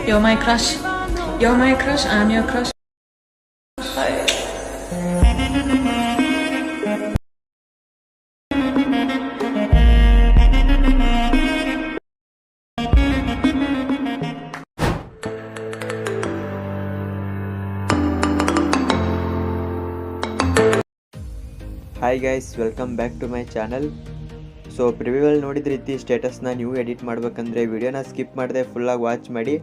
You're my crush. You're my crush. I'm your crush. Hi guys, welcome back to my channel. So ಪ್ರಿವ್ಯೂವಲ್ಲಿ ನೋಡಿದ ರೀತಿ ಸ್ಟೇಟಸ್ನ ನೀವು edit ಮಾಡಬೇಕಂದ್ರೆ ವಿಡಿಯೋನ ಸ್ಕಿಪ್ ಮಾಡದೆ ಫುಲ್ಲಾಗಿ ವಾಚ್ ಮಾಡಿ.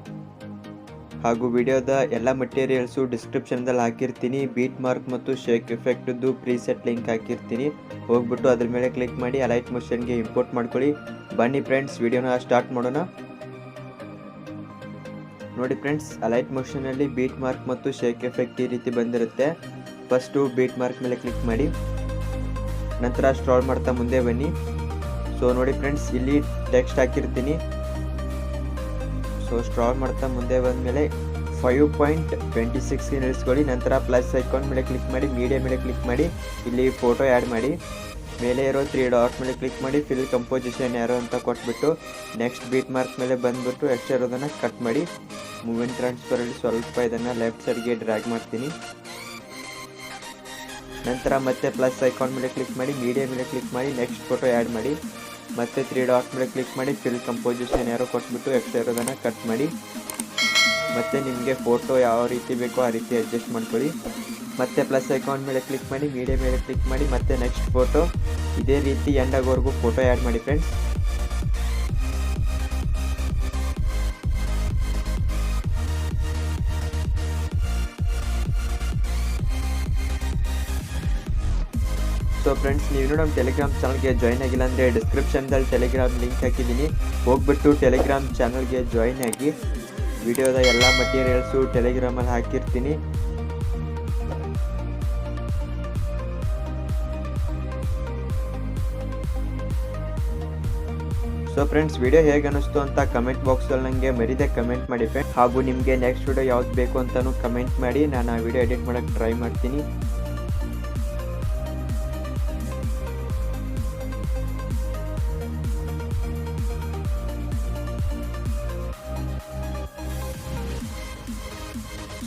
ಹಾಗೂ ವಿಡಿಯೋದ ಎಲ್ಲ ಮಟೀರಿಯಲ್ಸು ಡಿಸ್ಕ್ರಿಪ್ಷನ್ದಲ್ಲಿ ಹಾಕಿರ್ತೀನಿ. ಬೀಟ್ ಮಾರ್ಕ್ ಮತ್ತು ಶೇಕ್ ಎಫೆಕ್ಟ್ದು ಪ್ರೀಸೆಟ್ ಲಿಂಕ್ ಹಾಕಿರ್ತೀನಿ. ಹೋಗ್ಬಿಟ್ಟು ಅದ್ರ ಮೇಲೆ ಕ್ಲಿಕ್ ಮಾಡಿ ಅಲೈಟ್ ಮೋಷನ್ಗೆ ಇಂಪೋರ್ಟ್ ಮಾಡ್ಕೊಳ್ಳಿ. ಬನ್ನಿ ಫ್ರೆಂಡ್ಸ್, ವಿಡಿಯೋನ ಸ್ಟಾರ್ಟ್ ಮಾಡೋಣ. ನೋಡಿ ಫ್ರೆಂಡ್ಸ್, ಅಲೈಟ್ ಮೋಷನಲ್ಲಿ ಬೀಟ್ ಮಾರ್ಕ್ ಮತ್ತು ಶೇಕ್ ಎಫೆಕ್ಟ್ ಈ ರೀತಿ ಬಂದಿರುತ್ತೆ. ಫಸ್ಟು ಬೀಟ್ ಮಾರ್ಕ್ ಮೇಲೆ ಕ್ಲಿಕ್ ಮಾಡಿ, ನಂತರ ಸ್ಕ್ರಾಲ್ ಮಾಡ್ತಾ ಮುಂದೆ ಬನ್ನಿ. ಸೊ ನೋಡಿ ಫ್ರೆಂಡ್ಸ್, ಇಲ್ಲಿ ಟೆಕ್ಸ್ಟ್ ಹಾಕಿರ್ತೀನಿ. ಸೊ ಸ್ಕ್ರಾಲ್ ಮಾಡ್ತಾ ಮುಂದೆ ಬಂದಮೇಲೆ 5.26 ನಿಲ್ಲಿಸ್ಕೊಳ್ಳಿ. ನಂತರ ಪ್ಲಸ್ ಐಕಾನ್ ಮೇಲೆ ಕ್ಲಿಕ್ ಮಾಡಿ, ಮೀಡಿಯಾ ಮೇಲೆ ಕ್ಲಿಕ್ ಮಾಡಿ, ಇಲ್ಲಿ ಫೋಟೋ ಆ್ಯಡ್ ಮಾಡಿ. ಮೇಲೆ ಇರೋ 3 ಡಾಟ್ ಮೇಲೆ ಕ್ಲಿಕ್ ಮಾಡಿ, ಫಿಲ್ ಕಂಪೋಸಿಷನ್ ಯಾರೋ ಅಂತ ಕೊಟ್ಬಿಟ್ಟು ನೆಕ್ಸ್ಟ್ ಬೀಟ್ ಮಾರ್ಕ್ ಮೇಲೆ ಬಂದುಬಿಟ್ಟು ಎಕ್ಸ್ಟ್ರಾ ಇರೋದನ್ನು ಕಟ್ ಮಾಡಿ. ಮೂವ್ಮೆಂಟ್ ಟ್ರಾನ್ಸ್ಫರಲ್ಲಿ ಸ್ವಲ್ಪ ಇದನ್ನು ಲೆಫ್ಟ್ ಸೈಡ್ಗೆ ಡ್ರ್ಯಾಗ್ ಮಾಡ್ತೀನಿ. ನಂತರ ಮತ್ತೆ ಪ್ಲಸ್ ಐಕಾನ್ ಮೇಲೆ ಕ್ಲಿಕ್ ಮಾಡಿ, ಮೀಡಿಯಾ ಮೇಲೆ ಕ್ಲಿಕ್ ಮಾಡಿ, ನೆಕ್ಸ್ಟ್ ಫೋಟೋ ಆ್ಯಡ್ ಮಾಡಿ. ಮತ್ತೆ 3 ಡಾಟ್ ಮೇಲೆ ಕ್ಲಿಕ್ ಮಾಡಿ, ಫಿಲ್ ಕಂಪೋಸಿಷನ್ ಯಾರೋ ಕೊಟ್ಬಿಟ್ಟು ಎಕ್ಸ್ಟ್ರಾ ಇರೋದನ್ನು ಕಟ್ ಮಾಡಿ. ಮತ್ತು ನಿಮಗೆ ಫೋಟೋ ಯಾವ ರೀತಿ ಬೇಕೋ ಆ ರೀತಿ ಅಡ್ಜಸ್ಟ್ ಮಾಡ್ಕೊಳ್ಳಿ. ಮತ್ತೆ ಪ್ಲಸ್ ಐಕಾನ್ ಮೇಲೆ ಕ್ಲಿಕ್ ಮಾಡಿ, ಮೀಡಿಯಾ ಮೇಲೆ ಕ್ಲಿಕ್ ಮಾಡಿ, ಮತ್ತೆ ನೆಕ್ಸ್ಟ್ ಫೋಟೋ. ಇದೇ ರೀತಿ ಎಂಡ್ ಆಗೋವರೆಗೂ ಫೋಟೋ ಆ್ಯಡ್ ಮಾಡಿ ಫ್ರೆಂಡ್ಸ್. ಸೊ ಫ್ರೆಂಡ್ಸ್, ನೀವು ನಮ್ಮ ಟೆಲಿಗ್ರಾಮ್ ಚಾನಲ್ಗೆ ಜಾಯ್ನ್ ಆಗಿಲ್ಲ ಅಂದರೆ ಡಿಸ್ಕ್ರಿಪ್ಷನ್ದಲ್ಲಿ ಟೆಲಿಗ್ರಾಮ್ ಲಿಂಕ್ ಹಾಕಿದ್ದೀನಿ. ಹೋಗ್ಬಿಟ್ಟು ಟೆಲಿಗ್ರಾಮ್ ಚಾನಲ್ಗೆ ಜಾಯ್ನ್ ಆಗಿ. ವಿಡಿಯೋದ ಎಲ್ಲ ಮಟೀರಿಯಲ್ಸು ಟೆಲಿಗ್ರಾಮಲ್ಲಿ ಹಾಕಿರ್ತೀನಿ. ಸೊ ಫ್ರೆಂಡ್ಸ್, ವಿಡಿಯೋ ಹೇಗೆ ಅನ್ನಿಸ್ತು ಅಂತ ಕಮೆಂಟ್ ಬಾಕ್ಸಲ್ಲಿ ನನಗೆ ಮರಿದೆ ಕಮೆಂಟ್ ಮಾಡಿ ಫ್ರೆಂಡ್ಸ್. ಹಾಗೂ ನಿಮಗೆ ನೆಕ್ಸ್ಟ್ ವಿಡಿಯೋ ಯಾವ್ದು ಬೇಕು ಅಂತಲೂ ಕಮೆಂಟ್ ಮಾಡಿ. ನಾನು ಆ ವಿಡಿಯೋ ಎಡಿಟ್ ಮಾಡೋಕ್ಕೆ ಟ್ರೈ ಮಾಡ್ತೀನಿ.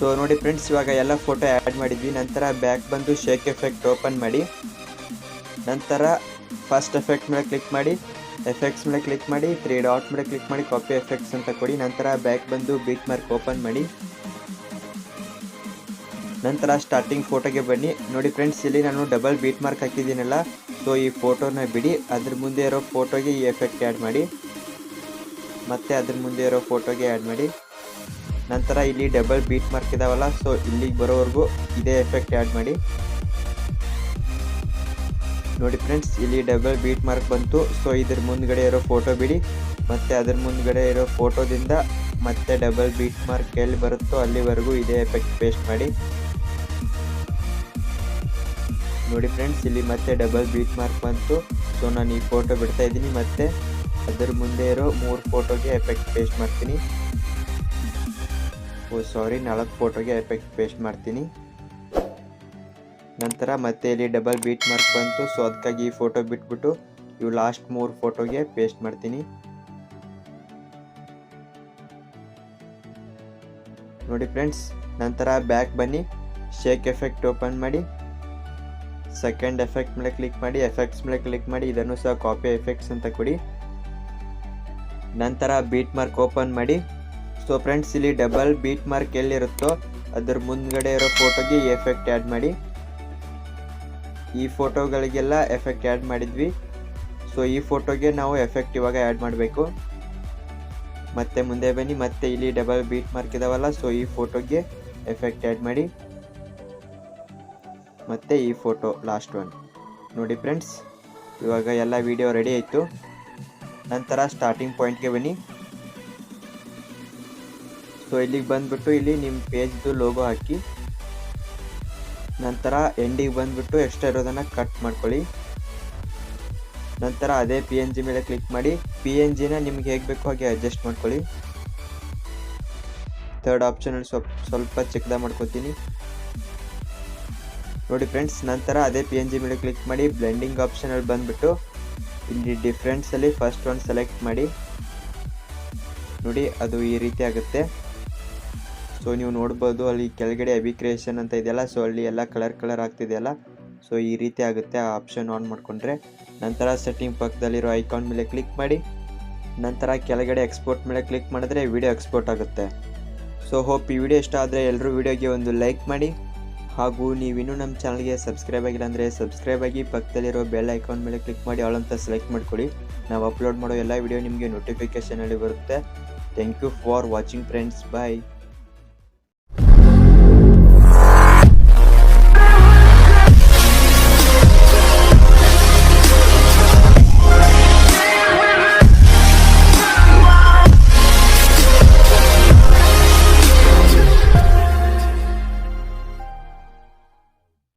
ಸೊ ನೋಡಿ ಫ್ರೆಂಡ್ಸ್, ಇವಾಗ ಎಲ್ಲ ಫೋಟೋ ಆ್ಯಡ್ ಮಾಡಿದ್ವಿ. ನಂತರ ಬ್ಯಾಕ್ ಬಂದು ಶೇಕ್ ಎಫೆಕ್ಟ್ ಓಪನ್ ಮಾಡಿ. ನಂತರ ಫಸ್ಟ್ ಎಫೆಕ್ಟ್ ಮೇಲೆ ಕ್ಲಿಕ್ ಮಾಡಿ, ಎಫೆಕ್ಟ್ಸ್ ಮೇಲೆ ಕ್ಲಿಕ್ ಮಾಡಿ, 3 ಡಾಟ್ ಮೇಲೆ ಕ್ಲಿಕ್ ಮಾಡಿ, ಕಾಪಿ ಎಫೆಕ್ಟ್ಸ್ ಅಂತ ಕೊಡಿ. ನಂತರ ಬ್ಯಾಕ್ ಬಂದು ಬೀಟ್ ಮಾರ್ಕ್ ಓಪನ್ ಮಾಡಿ. ನಂತರ ಸ್ಟಾರ್ಟಿಂಗ್ ಫೋಟೋಗೆ ಬನ್ನಿ. ನೋಡಿ ಫ್ರೆಂಡ್ಸ್, ಇಲ್ಲಿ ನಾನು ಡಬಲ್ ಬೀಟ್ ಮಾರ್ಕ್ ಹಾಕಿದ್ದೀನಲ್ಲ, ಸೊ ಈ ಫೋಟೋನ ಬಿಡಿ. ಅದ್ರ ಮುಂದೆ ಇರೋ ಫೋಟೋಗೆ ಈ ಎಫೆಕ್ಟ್ ಆ್ಯಡ್ ಮಾಡಿ. ಮತ್ತು ಅದ್ರ ಮುಂದೆ ಇರೋ ಫೋಟೋಗೆ ಆ್ಯಡ್ ಮಾಡಿ. ನಂತರ ಇಲ್ಲಿ ಡಬಲ್ ಬೀಟ್ ಮಾರ್ಕ್ ಇದಾವಲ್ಲ, ಸೊ ಇಲ್ಲಿಗೆ ಬರೋವರೆಗೂ ಇದೇ ಎಫೆಕ್ಟ್ ಆ್ಯಡ್ ಮಾಡಿ. ನೋಡಿ ಫ್ರೆಂಡ್ಸ್, ಇಲ್ಲಿ ಡಬಲ್ ಬೀಟ್ ಮಾರ್ಕ್ ಬಂತು. ಸೊ ಇದ್ರ ಮುಂದ್ಗಡೆ ಇರೋ ಫೋಟೋ ಬಿಡಿ. ಮತ್ತು ಅದ್ರ ಮುಂದ್ಗಡೆ ಇರೋ ಫೋಟೋದಿಂದ ಮತ್ತೆ ಡಬಲ್ ಬೀಟ್ ಮಾರ್ಕ್ ಎಲ್ಲಿ ಬರುತ್ತೋ ಅಲ್ಲಿವರೆಗೂ ಇದೇ ಎಫೆಕ್ಟ್ ಪೇಸ್ಟ್ ಮಾಡಿ. ನೋಡಿ ಫ್ರೆಂಡ್ಸ್, ಇಲ್ಲಿ ಮತ್ತೆ ಡಬಲ್ ಬೀಟ್ ಮಾರ್ಕ್ ಬಂತು. ಸೊ ನಾನು ಈ ಫೋಟೋ ಬಿಡ್ತಾ ಇದ್ದೀನಿ. ಮತ್ತು ಅದ್ರ ಮುಂದೆ ಇರೋ 3 ಫೋಟೋಗೆ ಎಫೆಕ್ಟ್ ಪೇಸ್ಟ್ ಮಾಡ್ತೀನಿ. 4 ಫೋಟೋಗೆ ಎಫೆಕ್ಟ್ ಪೇಸ್ಟ್ ಮಾಡ್ತೀನಿ. ನಂತರ ಮತ್ತೆ ಇಲ್ಲಿ ಡಬಲ್ ಬೀಟ್ ಮಾರ್ಕ್ ಬಂತು. ಸೊ ಅದಕ್ಕಾಗಿ ಈ ಫೋಟೋ ಬಿಟ್ಬಿಟ್ಟು ಇವು ಲಾಸ್ಟ್ 3 ಫೋಟೋಗೆ ಪೇಸ್ಟ್ ಮಾಡ್ತೀನಿ. ನೋಡಿ ಫ್ರೆಂಡ್ಸ್, ನಂತರ ಬ್ಯಾಕ್ ಬನ್ನಿ, ಶೇಕ್ ಎಫೆಕ್ಟ್ ಓಪನ್ ಮಾಡಿ, ಸೆಕೆಂಡ್ ಎಫೆಕ್ಟ್ ಮೇಲೆ ಕ್ಲಿಕ್ ಮಾಡಿ, ಎಫೆಕ್ಟ್ಸ್ ಮೇಲೆ ಕ್ಲಿಕ್ ಮಾಡಿ. ಇದನ್ನು ಸಹ ಕಾಪಿ ಎಫೆಕ್ಟ್ಸ್ ಅಂತ ಕೊಡಿ. ನಂತರ ಬೀಟ್ ಮಾರ್ಕ್ ಓಪನ್ ಮಾಡಿ. ಸೊ ಫ್ರೆಂಡ್ಸ್, ಇಲ್ಲಿ ಡಬಲ್ ಬೀಟ್ ಮಾರ್ಕ್ ಎಲ್ಲಿರುತ್ತೋ ಅದ್ರ ಮುಂದ್ಗಡೆ ಇರೋ ಫೋಟೋಗೆ ಈ ಎಫೆಕ್ಟ್ ಆ್ಯಡ್ ಮಾಡಿ. ಈ ಫೋಟೋಗಳಿಗೆಲ್ಲ ಎಫೆಕ್ಟ್ ಆ್ಯಡ್ ಮಾಡಿದ್ವಿ. ಸೊ ಈ ಫೋಟೋಗೆ ನಾವು ಎಫೆಕ್ಟ್ ಇವಾಗ ಆ್ಯಡ್ ಮಾಡಬೇಕು. ಮತ್ತೆ ಮುಂದೆ ಬನ್ನಿ, ಮತ್ತೆ ಇಲ್ಲಿ ಡಬಲ್ ಬೀಟ್ ಮಾರ್ಕ್ ಇದಾವಲ್ಲ, ಸೊ ಈ ಫೋಟೋಗೆ ಎಫೆಕ್ಟ್ ಆ್ಯಡ್ ಮಾಡಿ. ಮತ್ತು ಈ ಫೋಟೋ ಲಾಸ್ಟ್ ಒನ್. ನೋಡಿ ಫ್ರೆಂಡ್ಸ್, ಇವಾಗ ಎಲ್ಲ ವಿಡಿಯೋ ರೆಡಿ ಆಯಿತು. ನಂತರ ಸ್ಟಾರ್ಟಿಂಗ್ ಪಾಯಿಂಟ್ಗೆ ಬನ್ನಿ. ಸೊ ಇಲ್ಲಿಗೆ ಬಂದುಬಿಟ್ಟು ಇಲ್ಲಿ ನಿಮ್ಮ ಪೇಜ್ದು ಲೋಗೋ ಹಾಕಿ. ನಂತರ ಎಂಡಿಗೆ ಬಂದುಬಿಟ್ಟು ಎಕ್ಸ್ಟ್ರಾ ಇರೋದನ್ನು ಕಟ್ ಮಾಡ್ಕೊಳ್ಳಿ. ನಂತರ ಅದೇ PNG ಮೇಲೆ ಕ್ಲಿಕ್ ಮಾಡಿ. PNGನ ನಿಮ್ಗೆ ಹೇಗೆ ಬೇಕೋ ಹಾಗೆ ಅಡ್ಜಸ್ಟ್ ಮಾಡ್ಕೊಳ್ಳಿ. ಥರ್ಡ್ ಆಪ್ಷನಲ್ಲಿ ಸ್ವಲ್ಪ ಚಿಕ್ಕದಾಗಿ ಮಾಡ್ಕೊತೀನಿ. ನೋಡಿ ಫ್ರೆಂಡ್ಸ್, ನಂತರ ಅದೇ PNG ಮೇಲೆ ಕ್ಲಿಕ್ ಮಾಡಿ. ಬ್ಲೆಂಡಿಂಗ್ ಆಪ್ಷನಲ್ಲಿ ಬಂದುಬಿಟ್ಟು ಇಲ್ಲಿ ಡಿಫ್ರೆನ್ಸಲ್ಲಿ ಫಸ್ಟ್ ಒಂದು ಸೆಲೆಕ್ಟ್ ಮಾಡಿ. ನೋಡಿ, ಅದು ಈ ರೀತಿ ಆಗುತ್ತೆ. ಸೊ ನೀವು ನೋಡ್ಬೋದು ಅಲ್ಲಿ ಕೆಳಗಡೆ ಅಭಿ ಕ್ರಿಯೇಷನ್ ಅಂತ ಇದೆಯಲ್ಲ, ಸೊ ಅಲ್ಲಿ ಎಲ್ಲ ಕಲರ್ ಆಗ್ತಿದೆಯಲ್ಲ, ಸೊ ಈ ರೀತಿ ಆಗುತ್ತೆ ಆ ಆಪ್ಷನ್ ಆನ್ ಮಾಡಿಕೊಂಡ್ರೆ. ನಂತರ ಸೆಟ್ಟಿಂಗ್ ಪಕ್ಕದಲ್ಲಿರೋ ಐಕಾನ್ ಮೇಲೆ ಕ್ಲಿಕ್ ಮಾಡಿ, ನಂತರ ಕೆಳಗಡೆ ಎಕ್ಸ್ಪೋರ್ಟ್ ಮೇಲೆ ಕ್ಲಿಕ್ ಮಾಡಿದ್ರೆ ವಿಡಿಯೋ ಎಕ್ಸ್ಪೋರ್ಟ್ ಆಗುತ್ತೆ. ಸೊ ಹೋಪ್ ಈ ವಿಡಿಯೋ ಇಷ್ಟ ಆದರೆ ಎಲ್ಲರೂ ವಿಡಿಯೋಗೆ ಒಂದು ಲೈಕ್ ಮಾಡಿ, ಹಾಗೂ ನೀವಿನ್ನೂ ನಮ್ಮ ಚಾನಲ್ಗೆ ಸಬ್ಸ್ಕ್ರೈಬ್ ಆಗಿಲ್ಲ ಅಂದರೆ ಸಬ್ಸ್ಕ್ರೈಬ್ ಆಗಿ, ಪಕ್ಕದಲ್ಲಿರೋ ಬೆಲ್ ಐಕಾನ್ ಮೇಲೆ ಕ್ಲಿಕ್ ಮಾಡಿ ಆಲ್ ಅಂತ ಸೆಲೆಕ್ಟ್ ಮಾಡ್ಕೊಳ್ಳಿ. ನಾವು ಅಪ್ಲೋಡ್ ಮಾಡೋ ಎಲ್ಲ ವಿಡಿಯೋ ನಿಮಗೆ ನೋಟಿಫಿಕೇಷನಲ್ಲಿ ಬರುತ್ತೆ. Thank you for watching friends, bye.